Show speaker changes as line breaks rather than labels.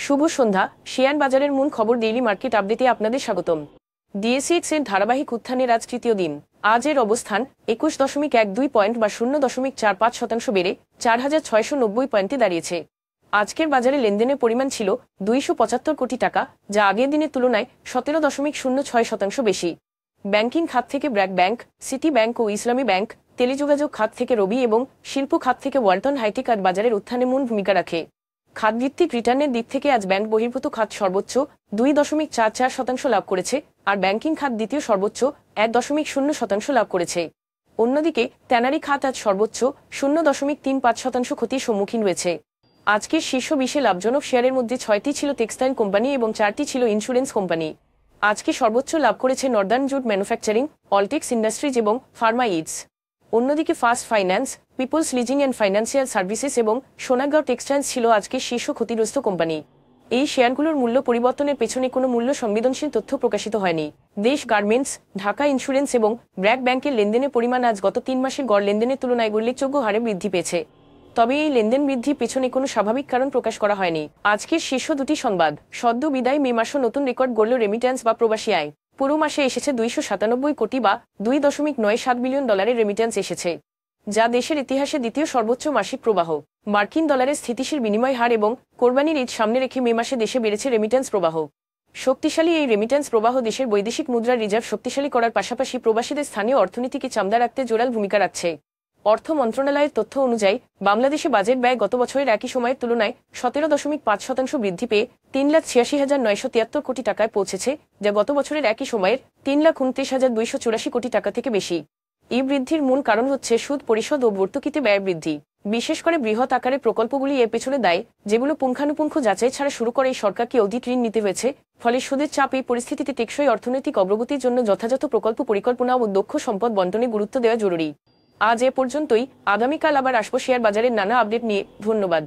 শুভ সন্ধ্যা। Share বাজারের মূল খবর ডেইলি মার্কেট আপডেটে আপনাদের স্বাগতম। ডিএসইএক্স এর ধারাবাহিক উত্থানের আজ তৃতীয় দিন। আজের অবস্থান 21.12 পয়েন্ট বা 0.45% বেড়ে 4,690 পয়েন্টে দাঁড়িয়েছে। আজকের বাজারে লেনদেনের পরিমাণ ছিল 275 কোটি টাকা, যা আগের দিনের তুলনায় 17.06% বেশি। ব্যাংকিং খাত থেকে ব্র্যাক ব্যাংক, সিটি ব্যাংক ও ইসলামী ব্যাংক, টেলিযোগাযোগ খাত থেকে রবি এবং শিল্প খাত থেকে ওয়ালটন হাইটেক আজ বাজারের উত্থানে মূল ভূমিকা রাখে। খাতভিত্তিক রিটার্নের দিক থেকে আজ ব্যাংক বহির্ভূত খাত সর্বোচ্চ 2.44% লাভ করেছে, আর ব্যাংকিং খাত দ্বিতীয় সর্বোচ্চ 1.0% লাভ করেছে। অন্যদিকে ট্যানারি খাত আজ সর্বোচ্চ 0.35% ক্ষতির সম্মুখীন হয়েছে। আজকের শীর্ষ 20 লাভজনক শেয়ারের মধ্যে 6টি ছিল টেক্সটাইল কোম্পানি এবং 4টি ছিল ইন্স্যুরেন্স কোম্পানি। আজকে সর্বোচ্চ লাভ করেছে Northern Jute Manufacturing, Alltex Industries এবং ফার্মা ইডস। অন্যদিকে First Finance, Peoples Leasing and Financial Services এবং সোনারগাঁও টেক্সটাইলস ছিল আজকে শীর্ষ ক্ষতিগ্রস্ত কোম্পানি। এই শেয়ারগুলোর মূল্য পরিবর্তনের পেছনে কোনো মূল্য সংবেদনশীল তথ্য প্রকাশিত হয়নি। দেশ গার্মেন্টস, ঢাকা ইন্স্যুরেন্স এবং ব্র্যাক ব্যাংকের লেনদেনের পরিমাণ আজ গত 3 মাসের গড় লেনদেনের তুলনায় উল্লেখযোগ্য হারে বৃদ্ধি পেয়েছে। তবে এই লেনদেন বৃদ্ধির পেছনে কোনো স্বাভাবিক কারণ প্রকাশ করা হয়নি। আজকের শীর্ষ দুটি সংবাদ। সদ্য বিদায় মে মাসও নতুন রেকর্ড গড়ল রেমিট্যান্স বা প্রবাসী আয়। পুরো মাসে এসেছে 297 কোটি বা $2.97 বিলিয়ন রেমিট্যান্স এসেছে, যা দেশের ইতিহাসে দ্বিতীয় সর্বোচ্চ মাসিক প্রবাহ। মার্কিন ডলারের স্থিতিশীল বিনিময় হার এবং কোরবানির ঈদ সামনে রেখে মে মাসে দেশে বেড়েছে রেমিট্যান্স প্রবাহ। শক্তিশালী এই রেমিট্যান্স প্রবাহ দেশের বৈদেশিক মুদ্রার রিজার্ভ শক্তিশালী করার পাশাপাশি প্রবাসীদের স্থানীয় অর্থনীতিকে চাঙ্গা রাখতে জোরাল ভূমিকা রাখছে। অর্থ মন্ত্রণালয়ের তথ্য অনুযায়ী বাংলাদেশে বাজেট ব্যয় গত বছরের একই সময়ের তুলনায় 17.5% বৃদ্ধি পেয়ে 3,86,973 কোটি টাকায় পৌঁছেছে, যা গত বছরের একই সময়ের 3,29,284 কোটি টাকা থেকে বেশি। এই বৃদ্ধির মূল কারণ হচ্ছে সুদ পরিশোধ ও ভর্তুকিতে ব্যয় বৃদ্ধি। বিশেষ করে বৃহৎ আকারের প্রকল্পগুলি এর পেছনে দায়ী, যেগুলো পুঙ্খানুপুঙ্খ যাচাই ছাড়া শুরু করে এই সরকারকে অধিক ঋণ নিতে হয়েছে। ফলে সুদের চাপ এই পরিস্থিতিতে টেকসই অর্থনৈতিক অগ্রগতির জন্য যথাযথ প্রকল্প পরিকল্পনা ও দক্ষ সম্পদ বণ্টনে গুরুত্ব দেওয়া জরুরি। আজ এ পর্যন্তই। আগামীকাল আবার আসবো শেয়ার বাজারের নানা আপডেট নিয়ে। ধন্যবাদ।